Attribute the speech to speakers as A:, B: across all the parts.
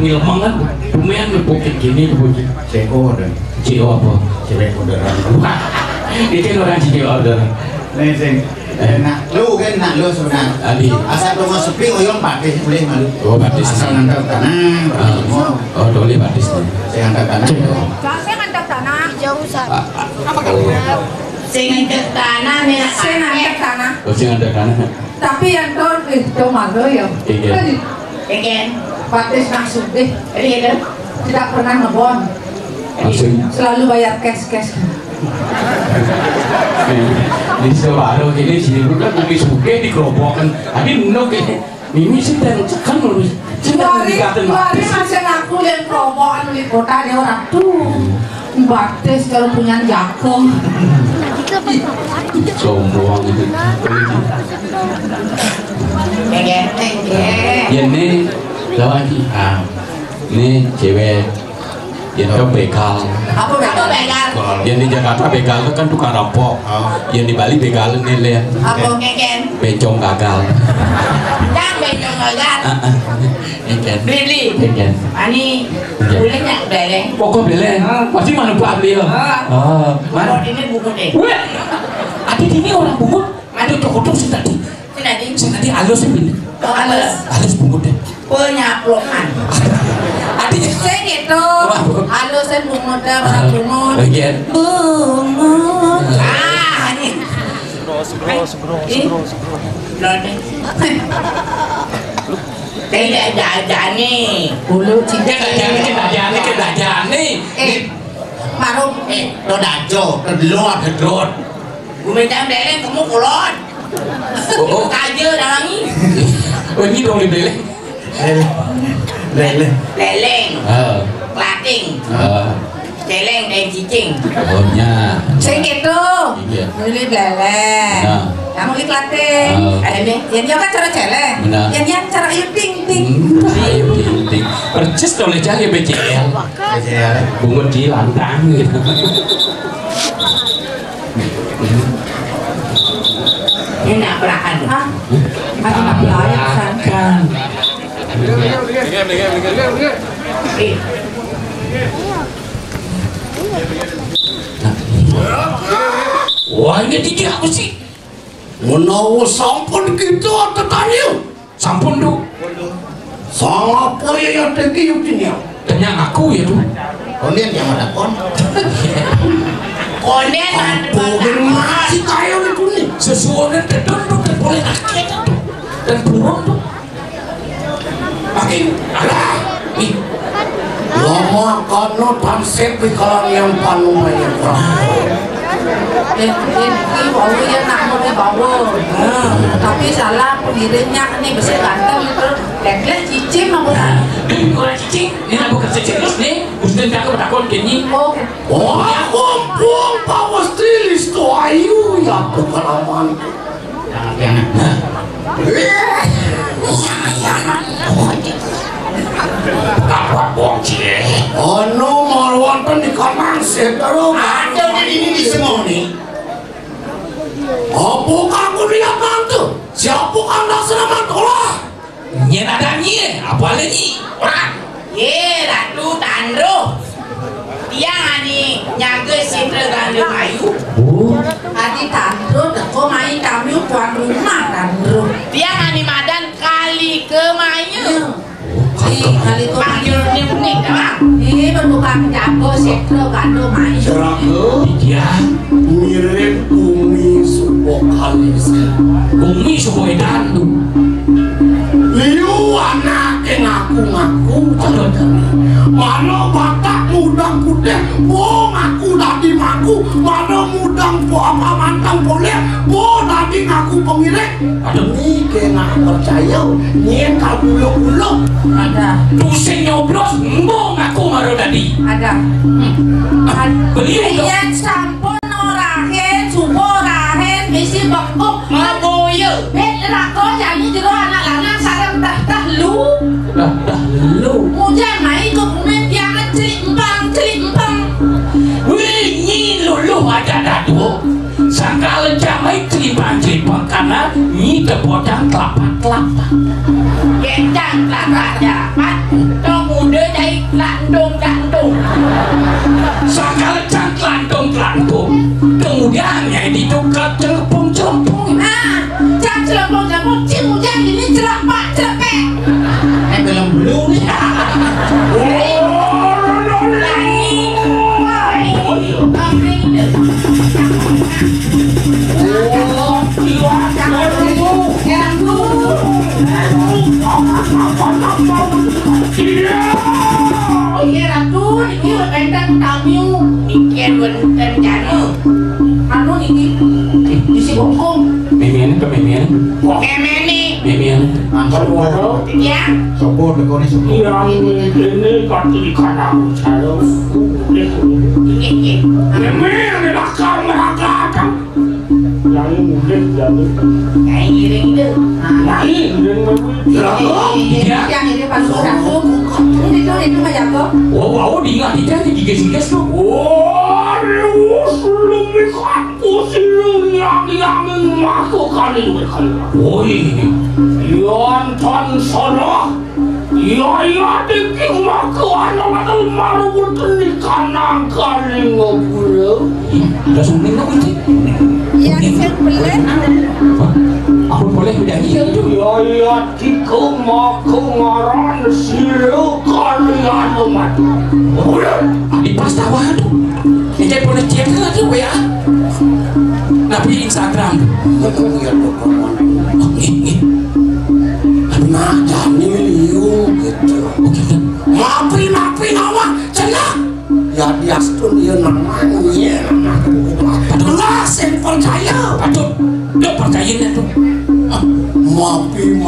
A: lemeng kan lumayan bukit gini bukit
B: CO dan
A: CO apa
B: cewek orderan
A: itu orang CO orderan
B: nih sing nak lu kan nak lu sebenarnya
A: adi
B: asal lu mau sepi oyong pakai boleh malu
A: oh batis
B: asal ngantar tanah
A: oh boleh batis
B: saya ngantar tanah
C: saya ngantar tanah jauh sana
D: Saya ngantar tanah nih
C: saya ngantar tanah
A: oh sih ngantar tanah
C: tapi yang itu malu ya
D: Ken
C: batis langsung deh
D: Iya
C: tidak pernah ngebon
A: langsung
C: selalu bayar cash
A: di sebaru ini sini bukan bumi suke di kerobokan tadi nung ini sih dan cekan loh
C: Wari masih ngaku dan kerobokan di kota dia orang tuh batis kalau punya jago
A: sombong itu ya ini lawan ini cewek yang ke begal
D: Aku begal
A: yang di Jakarta begal itu kan tukang rampok yang di Bali begal ini lihat
D: Aku Ken
A: bencong gagal
D: Jangan bencong gagal
A: Ken
D: Billy
A: Ken
D: Ani boleh nyak beleng
A: pokok beleng pasti manfaat dia
D: Mana ini buku deh
A: weh adik ini orang bungut ada cokot sih tadi halus ini halus bungut deh
D: penyaplokan
A: adik
C: saya gitu halo saya bungut orang bungut
A: bagian
C: bungut
D: ini tidak jajan nih
C: bulu cinta
A: kita jani
C: marung
D: lo dajo kedua gedrot gue minta beleng kamu kulon kaje dalangi
A: oh ini dong beleng
D: leleng klating celeng dan cicing
A: oh nya
C: saya gitu beli beleng kamu beli klating yang dia kan cara celeng yang cara ayu ting ting
A: ayo ting percis oleh jahe BCL bungut di lantang gitu
D: ini nak berakan
C: anak belayan
A: kan wah ini tidak apa sih menawa sampun kita tetanya sampun du sama apa ya teki yukinya tanya aku ya tuh
B: konen yang ada
D: konen
A: bukan masih kaya itu nih sesuatu tertentu dan boleh akhir dan burung tuh makin alah ih lama karena tansep di kalang yang panu banyak
C: ini bau ya nak mau dibawa tapi salah pengirimnya nih bisa ganteng itu lek cicing mau
A: ini bukan cicing ini aku kerja serius nih mesti aku bertakon kini
C: oh
A: kumpul power stylis tuh ayu ya pengalaman jangan apa bongcie ono marwan kan di kanan setaro
B: ada ini semua nih
A: apakah aku lihat mantu siapa anda selamat olah nyen ada nye apa lagi orang
D: ye ratu tandro tiang ani nyaga sindra gandu ayu
C: adi tandro deko main kami tuan rumah tandro
D: tiang ani madan kali ke mayu
C: kali itu
D: panggil unik bang
C: ini berbuka jago setro gandu main
A: Serago dia mirip Umi Subokalis Umi Suboedan tuh liu anak ngaku-ngaku mana batak mudang kudeh bo ngaku tadi ngaku mana mudang po apa mantang boleh bo tadi ngaku pengirik ada nih kena percaya nyen kabulok-bulok
C: ada
A: pusing nyoblos bo ngaku ngaru tadi
C: ada
A: beliau
C: yang sampun orahen supo orahen misi bekuk
D: maboyo
C: rako jadi jero anak lanang sareng tah lu
A: lu
C: hujan main ke punya tiang celik empang
A: wih lulu ada dadu sakala jamai celipang karena nyi kebodang kelapa
D: kencang tak dapat to muda
C: landung.
A: Sakal cang landung. Kemudian ya ditukar celempung.
C: Cang celempung cimujan ini celepek.
B: Belum belum nih. Sobor lekone sobor.
A: Ini kaki kanan saya. Ini belakang. Yang mudah jadi.
C: Yang ini paling satu. Ini macam apa?
A: Oh, diingat itu diges tuh. Yang masuk kali. Oh ini. Yon sana. Ya dikik makan anak maru teni kanang kali ngobrol. Langsung nengok itu.
C: Yang saya boleh.
A: Aku boleh beda itu. Ya dikik makan ngaran siru kali anu mati. Di pas tawa tuh. Ini boleh cek lagi ya. Nabi Instagram. Macam ni liu gitu. Maafin awak cenah. Ya dia stun dia namanya. Itulah saya percaya. Aduh, dia percayain tu. Maafin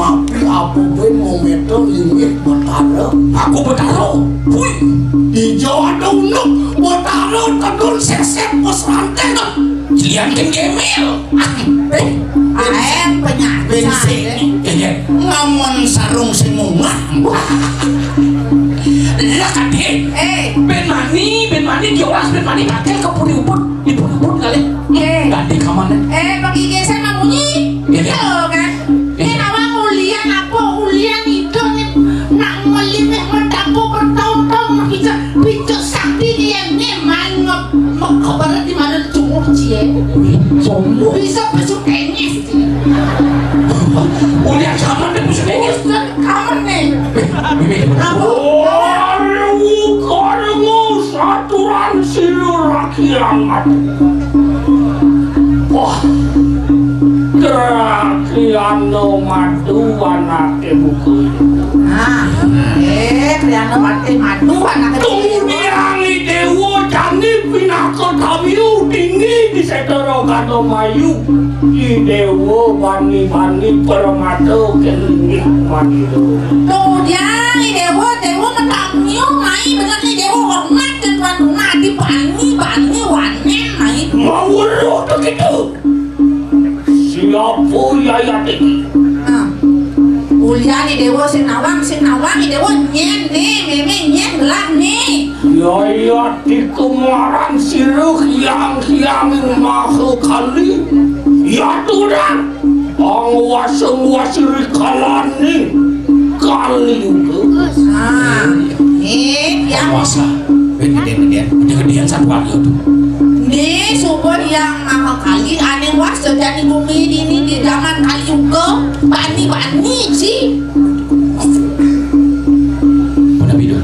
A: apa pun momentum limit bertaro. Aku bertaro. Hui. Di Jawa Dunuk bertaro tadun seset pos rantai tu. Lihatkan gemel.
C: Air penyakit.
A: Ngamun sarung sing mumah. Lah kadhe. Ben mani diolas ben mani pakai ke puri-uput. Diput-put kali. Ganti ka mana?
C: Pagi geser mambunyi. Halo kan. Ini awak ulian itu nak melimeh mendapu bertahun-tahun bicara sakti dia memang kabar di mana cumur cie. Bisa besok enyes.
A: Ulian kamar dan besok enyes.
C: Kamar nih.
A: Karemu saturan silur rakyat. Wah, Kriano madu anake buku.
C: Kriano madu anake buku.
A: Tumirangi dewa jani pinaka tamiu tinggi di setoro kado mayu. I dewa bani-bani permado kening manido.
C: Tuh dia dewa metamiu mai benar nih dewa hormat dan tuan rumah di bani wanen mai.
A: Mau lu begitu. Siapa yayat ini?
C: Uliani dewa sing nawang dewa nyen nih, memang nyen gelap nih.
A: Yayat di kemaran siruh yang makhluk kali. Ya Tuhan, wasiri kalani kali juga.
C: Yang
A: masa, gedean satuan itu.
C: Nih subur yang mahal kali aneh was jadi bumi ini di zaman kali juga bani sih.
A: Mana bidu?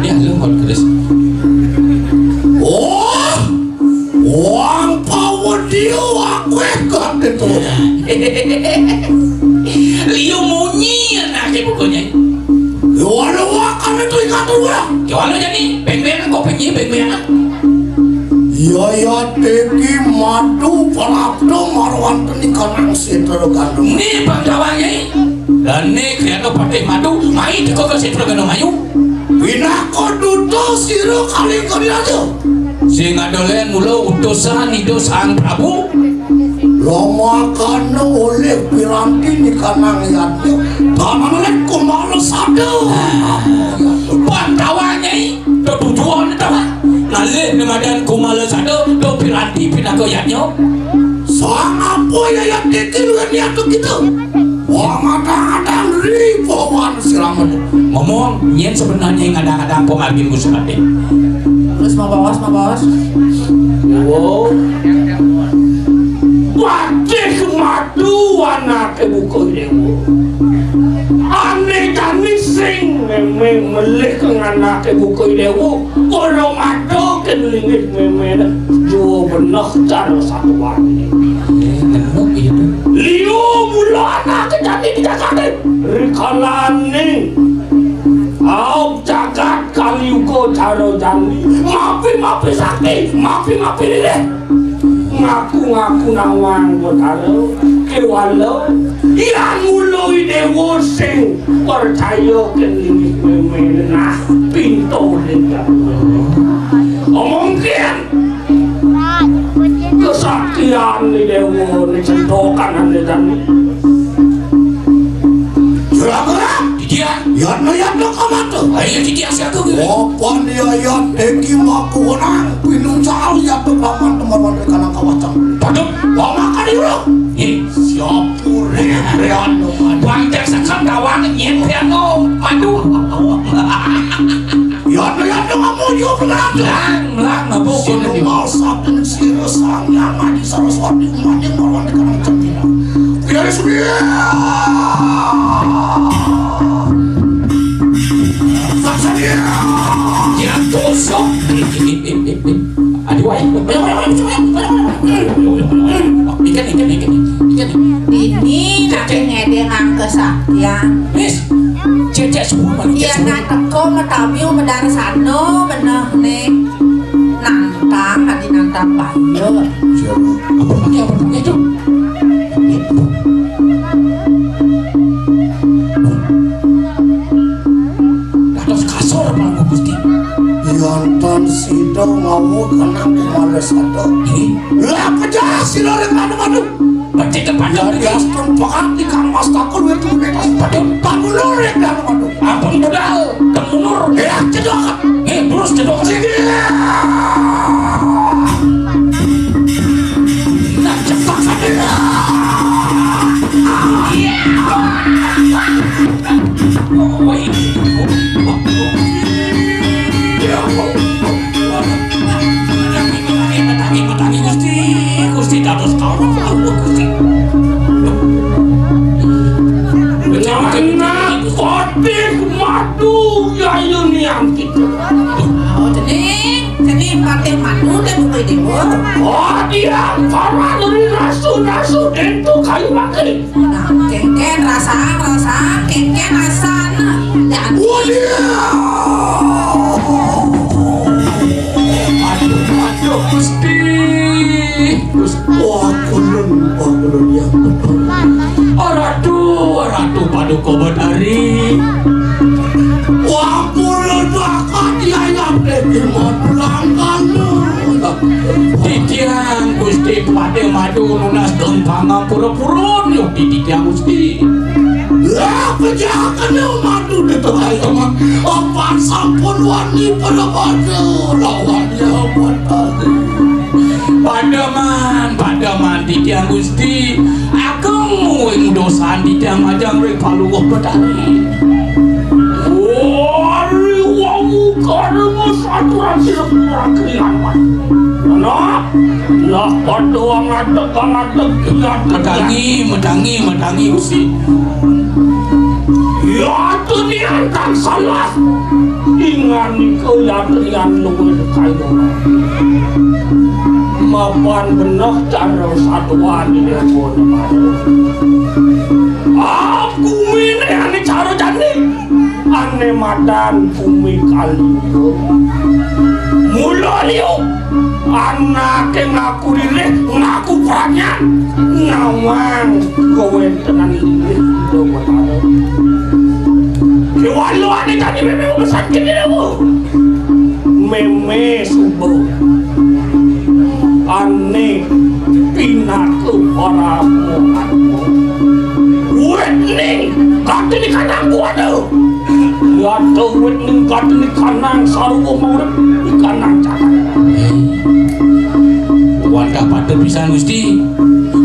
A: Ada halo kalau keras. Oh, uang power dia aku ekat itu. Liu munyi anak bukunya. Walau akan itu ikat dulu. Walau jadi beng-beng kok penyi beng-beng. Ya teki madu palapdo marwan teni kanang sentro gandum. Ni bangdawanya. Dan ni kriano pakai madu mai teko ke sentro gandum ayu. Bina koduto siro kali aja. Sing adolen mulo utusan itu sang Prabu. Lama kana oleh piranti ni kanang yatnya. Tangan kumalo sado. Bantawanya itu tujuan tawa. Nalih nemadan kumalo sado do piranti pinako yatnya. Sang apa ya yat dikil niatu gitu. Wah mata-mata ripo selamat ngomong nyen sebenarnya yang ada pengalbin Gusti Raden.
C: Terus mau bos
A: Wow. Wadih kemadu anake buku dewa. Ane kami sing memang melih keng anake buku dewa. Kalau madu kenlingit memang jual benar cara satu wani. Liu mula anake jadi dikatakan rikalane. Au jagat kaliuko caro jani. Mafi sakti, mafi lele. Ngaku nawang botaro kewalo yang mulai dewa sing percaya keling memenah pintu lingkar mungkin kesaktian ni dewa ni sentokan ane jani surah dia yatna kamata ayo dia siapa gitu apa dia yat eki maku nang pinung cal yat laman teman kana kawasan paduk lama kali lo siapa rean bang tek sakam dawang nyen piano madu yatna kamu yo lang nabu kono di masak dan sira sang yang mati saraswati mati marwan kana cantina biar sudah ya tusuk aduh ikan
C: ini nanti ngedeng kesaktian
A: Miss cecek semua
C: iya nateko metabiu medar sano benah nih nantang hati nantang bayo
A: apa pakai itu Yonton sido mau kenang males ada lah kejar si loreng madu berarti kepanjang gaston pakat di kamar takul itu mereka pada bangun loreng madu ampun modal kemunur ya cedok terus cedok sini nah cepat saja Gusti dados karo Gusti. Jangan kotik madu yayunian kita.
C: Oh jadi pakai madu dan bukai dewa.
A: Oh dia karena dari nasu itu kayu makin.
C: Nah kengken rasa kengken rasa dan. Aduh Gusti. Wah kulun yang betul. Ratu paduka badari. Wah kulun bakat yang lebih modulangkan. Titiang Gusti pada madu lunas dan pangang pura-purun yuk titiang Gusti. Ya kejakan madu di tengah sama apa sampun wani pada madu lawannya buat tadi. Padaman titiang Gusti ageng wing dosan titiang ajang rek paluwah badari. Wari wangu karena saturan silap kiriaman. Lah padoang ngadeg medangi Gusti. Ya ternyata salah. Ingani kau ya ternyata luwe kayu. Mapan benar cara satuan di depan malu. Aku ini ane cara jani, ane madan bumi kaliu. Mula liu, anak ngaku diri, ngaku banyak, nawang kowe tenan ini do malu. Kewalu ane tadi meme besar kini meme subuh. Ane pinaku oramu wetning katini kanang waduh yato wetning katini kanang sarwo maurep kanang cakat wanda pada bisa Gusti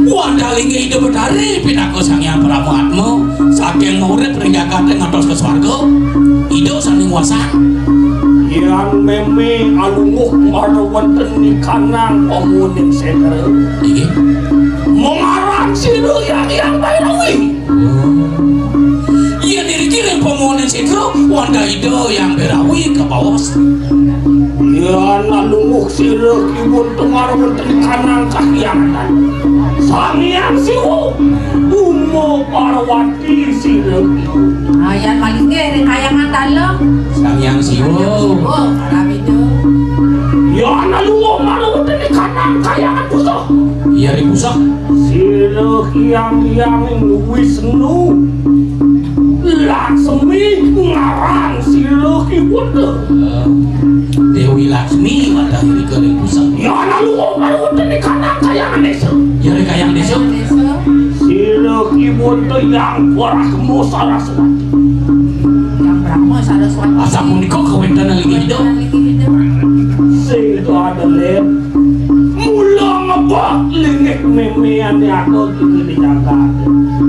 C: wanda lingi hidup bedari pinaku sang yang pramu atmo
A: kakek urip ning Jakarta ngatos ke swarga ido saling wasan
E: yang meme alunguk marah wonten di kanang pemuning sedere
A: iki
E: mengarang siru yang Bairawi
A: iya diri kirim pemohonan sedro wanda ido yang Bairawi ke bawah
E: yang alunguk siru kibun temar wonten di kanang kahyangan Sangyang Siwo Umo Parwati siru
C: Ayan malingge kayangan dalam.
A: Sangyang Siwo
C: Oh, alam itu.
E: yang alunguk marah wonten di kanang kayangan puso
A: iya ribusak
E: siru yang Wisnu Laksmi ngarang siru kibun
A: Dewi Laksmi wadah iri ke ribusak
E: yang alunguk marah wonten di kanang kayangan desa
A: iya kayang desa
E: siru kibun yang Brahmo Saraswati
C: Yang Brahma Saraswati.
A: asa punika kawentan lagi ido
E: sing itu ada lem mula ngebak lingik memean diatur di Jakarta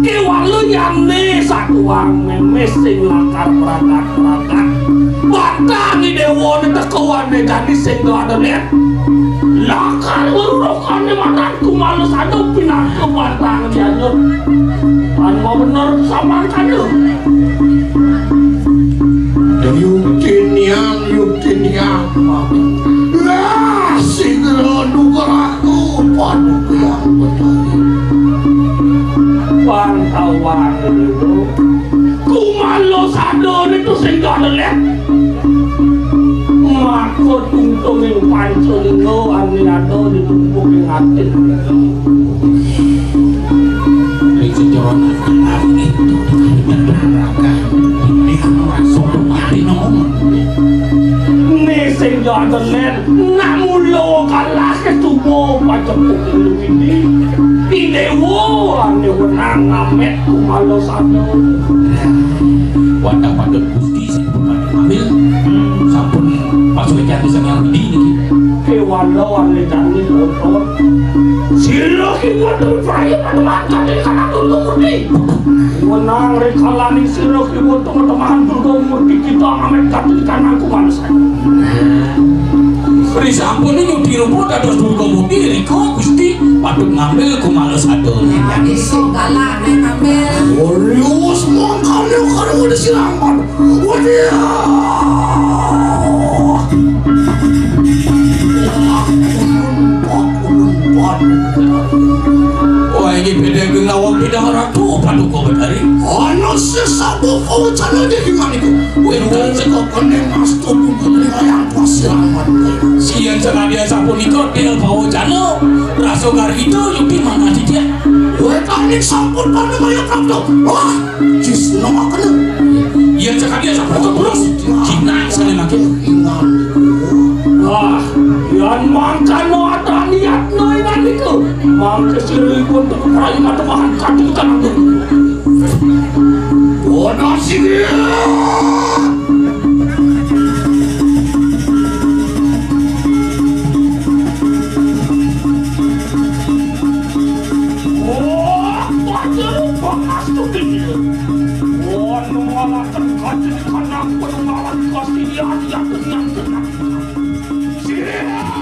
E: kewalu yang ne satuang memes sing langkar perangkat batang di dewa ni tekawan ni jadi sing itu ada lem langkar berurukan ni matanku malas ada pinang ke batang dianyut kan mau bener sama kadu Yuktin yang lah segera duga aku padu yang betul pantauan itu kumalo sadon itu sehingga lelek mako tungtung yang pancelingo aniado ditumpuk yang hati
A: sejoron aku itu neraka ini langsung mati nomor
E: sing ada len namulo kalah ketubo pajapuk ini pinewo ane wenang ngamet kumalo sano
A: wadah pandut gusti sing berpadu ngambil sampun pasukan jati Sangyang Widi niki
E: kewalo ane jani lotor silo kiwatu fraya pada makan di kanan Durga Murti wenang rekalani silo kiwatu teman-teman Durga Murti kita ngamet katu di kanan kumalo sano
A: Beri sampun ini nyuti rumput ada Durga Murti riko gusti patut ngambil kumalo sado
C: Jadi segala ngambil.
E: Orius mangkanya kan udah silangan
A: wah ini beda ngawang bidang ratu paduka bedari
E: ano sesabu kau cana dia gimana itu wekan sekokon yang mastu bukan yang pasirangan
A: sian senadia sampun ikut dia bawa jano rasogar itu yuki mana sih dia
E: wekan yang sampun pada maya kapto wah jis nama kena
A: iya senadia sampun ikut terus jinang sekali lagi
E: wah yang mangkano ada niat noinan itu mangke siri pun terkerayu matemahan katu tanah itu bodoh sih Yeah!